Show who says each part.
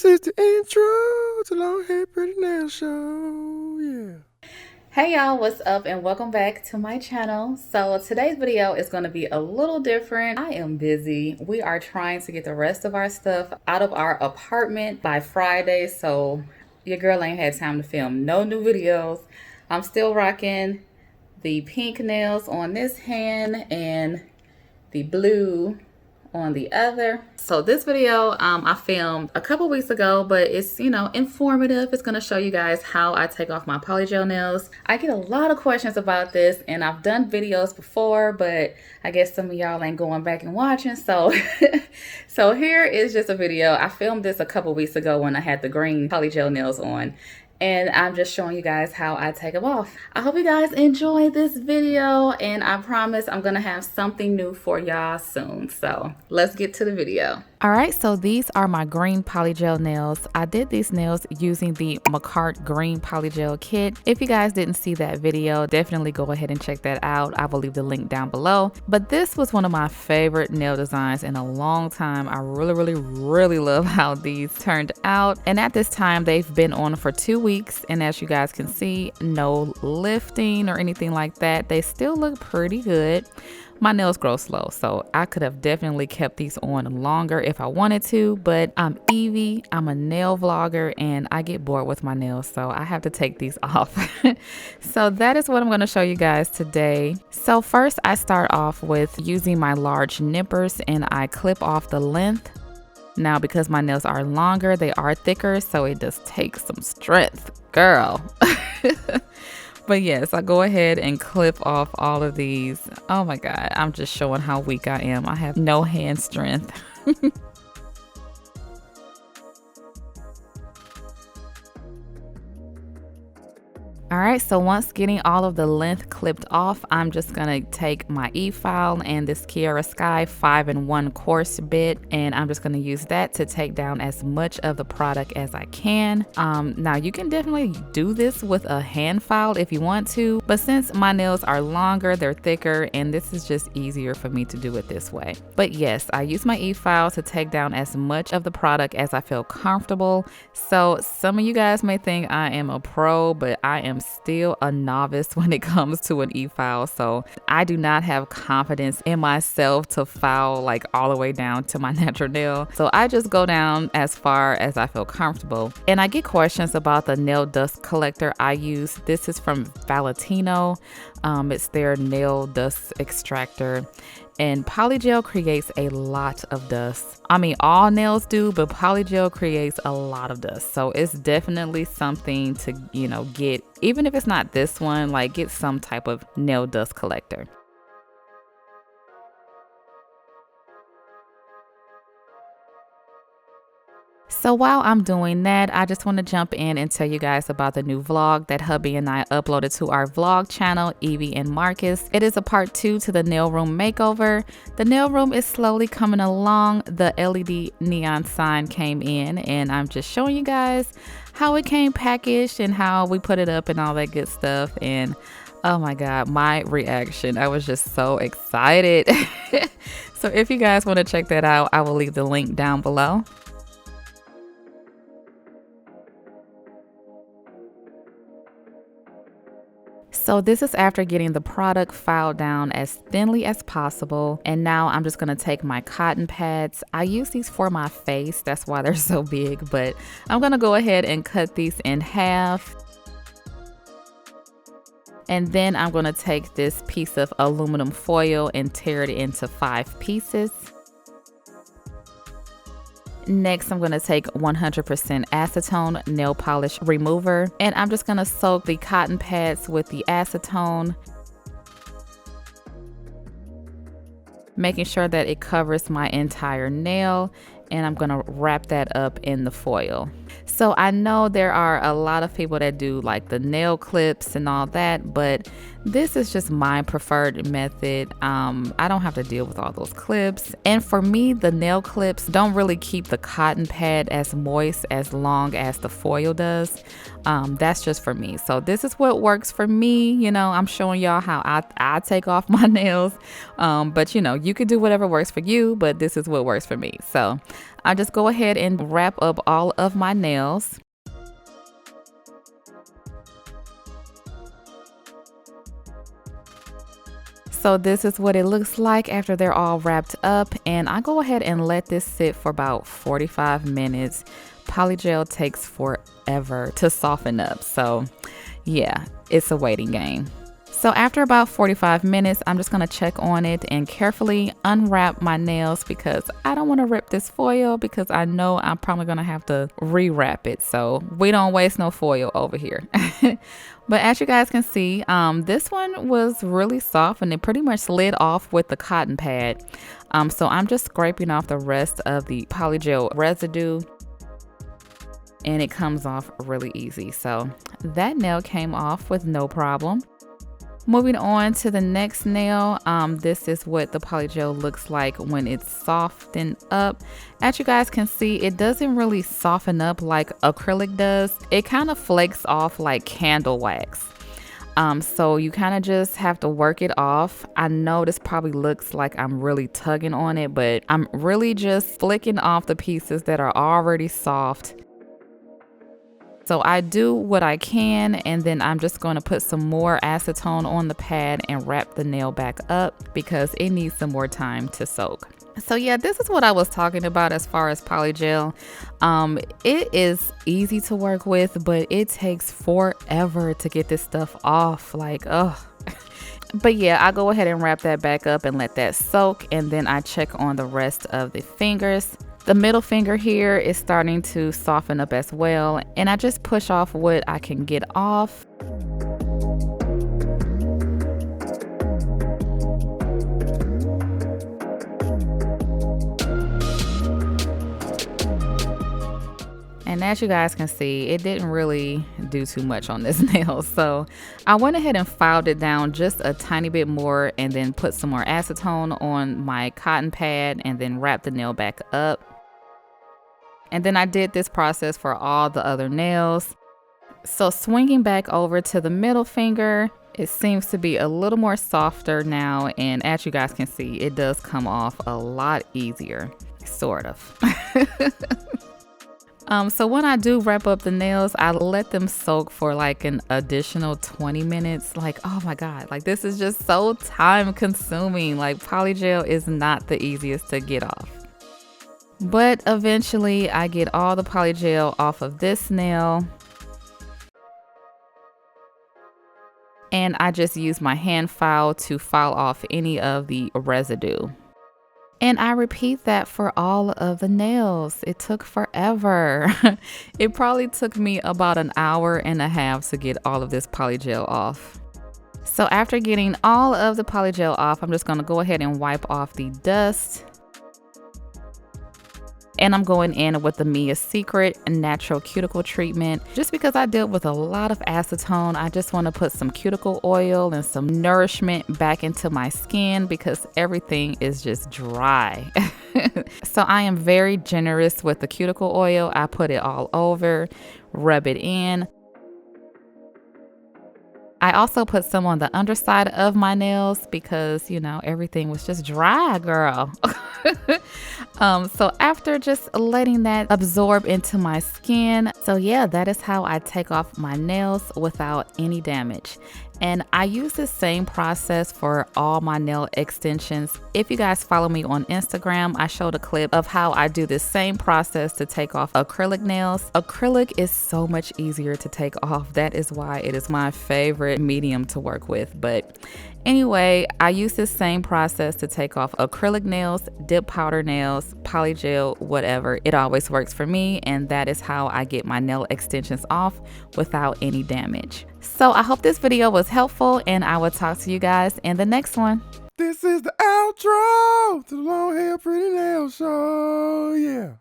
Speaker 1: This is the intro to Long Hair Pretty Nail Show. Yeah.
Speaker 2: Hey y'all, what's up and welcome back to my channel. So today's video is going to be a little different. I am busy. We are trying to get the rest of our stuff out of our apartment by Friday, so your girl ain't had time to film no new videos. I'm still rocking the pink nails on this hand and the blue on the other. So this video I filmed a couple weeks ago, but it's, informative. It's going to show you guys how I take off my polygel nails. I get a lot of questions about this, and I've done videos before, but I guess some of y'all ain't going back and watching. So so here is just a video. I filmed this a couple weeks ago when I had the green polygel nails on, and I'm just showing you guys how I take them off. I hope you guys enjoy this video, and I promise I'm gonna have something new for y'all soon. So let's get to the video. All right, so these are my green polygel nails. I did these nails using the McCart green polygel kit. If you guys didn't see that video, definitely go ahead and check that out. I will leave the link down below. But this was one of my favorite nail designs in a long time. I really love how these turned out. And at this time, they've been on for 2 weeks. And as you guys can see, no lifting or anything like that. They still look pretty good. My nails grow slow, so I could have definitely kept these on longer if I wanted to, but I'm Evie, I'm a nail vlogger, and I get bored with my nails, so I have to take these off. So that is what I'm going to show you guys today. So first I start off with using my large nippers, and I clip off the length. Now because my nails are longer, they are thicker, so it does take some strength, girl. But yes, I go ahead and clip off all of these. Oh my God, I'm just showing how weak I am. I have no hand strength. All right, so once getting all of the length clipped off, I'm just gonna take my Efile and this Kiara Sky 5-in-1 coarse bit, and I'm just gonna use that to take down as much of the product as I can. Now you can definitely do this with a hand file if you want to, but since my nails are longer, they're thicker, and this is just easier for me to do it this way. But yes, I use my Efile to take down as much of the product as I feel comfortable. So some of you guys may think I am a pro, but I am still a novice when it comes to an e-file, so I do not have confidence in myself to file like all the way down to my natural nail. So I just go down as far as I feel comfortable. And I get questions about the nail dust collector I use. This is from Valentino. It's their nail dust extractor. And polygel creates a lot of dust. I mean, all nails do, but polygel creates a lot of dust. So it's definitely something to, get, even if it's not this one, like get some type of nail dust collector. So while I'm doing that, I just want to jump in and tell you guys about the new vlog that hubby and I uploaded to our vlog channel, Evie and Marcus. It is a part 2 to the nail room makeover. The nail room is slowly coming along. The LED neon sign came in, and I'm just showing you guys how it came packaged and how we put it up and all that good stuff. And oh my God, my reaction, I was just so excited. So if you guys want to check that out, I will leave the link down below. So this is after getting the product filed down as thinly as possible. And now I'm just gonna take my cotton pads. I use these for my face, that's why they're so big, but I'm gonna go ahead and cut these in half. And then I'm gonna take this piece of aluminum foil and tear it into 5 pieces. Next, I'm going to take 100% acetone nail polish remover, and I'm just going to soak the cotton pads with the acetone, making sure that it covers my entire nail, and I'm going to wrap that up in the foil. So I know there are a lot of people that do like the nail clips and all that, but This is just my preferred method. I don't have to deal with all those clips. And for me, the nail clips don't really keep the cotton pad as moist as long as the foil does. That's just for me. So this is what works for me. You know, I'm showing y'all how I take off my nails. But you know, you can do whatever works for you, but this is what works for me. So I'll just go ahead and wrap up all of my nails. So this is what it looks like after they're all wrapped up, and I go ahead and let this sit for about 45 minutes. Polygel takes forever to soften up, so yeah, it's a waiting game. So after about 45 minutes, I'm just gonna check on it and carefully unwrap my nails because I don't wanna rip this foil because I know I'm probably gonna have to rewrap it. So we don't waste no foil over here. But as you guys can see, this one was really soft and it pretty much slid off with the cotton pad. So I'm just scraping off the rest of the polygel residue and it comes off really easy. So that nail came off with no problem. Moving on to the next nail, this is what the polygel looks like when it's softened up. As you guys can see, it doesn't really soften up like acrylic does. It kind of flakes off like candle wax. So you kind of just have to work it off. I know this probably looks like I'm really tugging on it, but I'm really just flicking off the pieces that are already soft. So I do what I can, and then I'm just going to put some more acetone on the pad and wrap the nail back up because it needs some more time to soak. So yeah, this is what I was talking about as far as polygel. It is easy to work with, but it takes forever to get this stuff off. Like, ugh. But yeah, I go ahead and wrap that back up and let that soak, and then I check on the rest of the fingers. The middle finger here is starting to soften up as well, and I just push off what I can get off. And as you guys can see, it didn't really do too much on this nail. So I went ahead and filed it down just a tiny bit more and then put some more acetone on my cotton pad and then wrap the nail back up. And then I did this process for all the other nails. So swinging back over to the middle finger, it seems to be a little more softer now. And as you guys can see, it does come off a lot easier, sort of. So when I do wrap up the nails, I let them soak for like an additional 20 minutes. Like, oh my God, like this is just so time consuming. Like polygel is not the easiest to get off. But eventually I get all the polygel off of this nail. And I just use my hand file to file off any of the residue. And I repeat that for all of the nails. It took forever. It probably took me about an hour and a half to get all of this polygel off. So after getting all of the polygel off, I'm just gonna go ahead and wipe off the dust. And I'm going in with the Mia's Secret Natural Cuticle Treatment. Just because I dealt with a lot of acetone, I just want to put some cuticle oil and some nourishment back into my skin because everything is just dry. So I am very generous with the cuticle oil. I put it all over, rub it in. I also put some on the underside of my nails because, you know, everything was just dry, girl. So after just letting that absorb into my skin, so yeah, that is how I take off my nails without any damage. And I use the same process for all my nail extensions. If you guys follow me on Instagram, I showed a clip of how I do the same process to take off acrylic nails. Acrylic is so much easier to take off. That is why it is my favorite medium to work with. But anyway, I use this same process to take off acrylic nails, dip powder nails, polygel, whatever. It always works for me, and that is how I get my nail extensions off without any damage. So I hope this video was helpful, and I will talk to you guys in the next one.
Speaker 1: This is the outro to the Long Hair Pretty Nail Show. Yeah.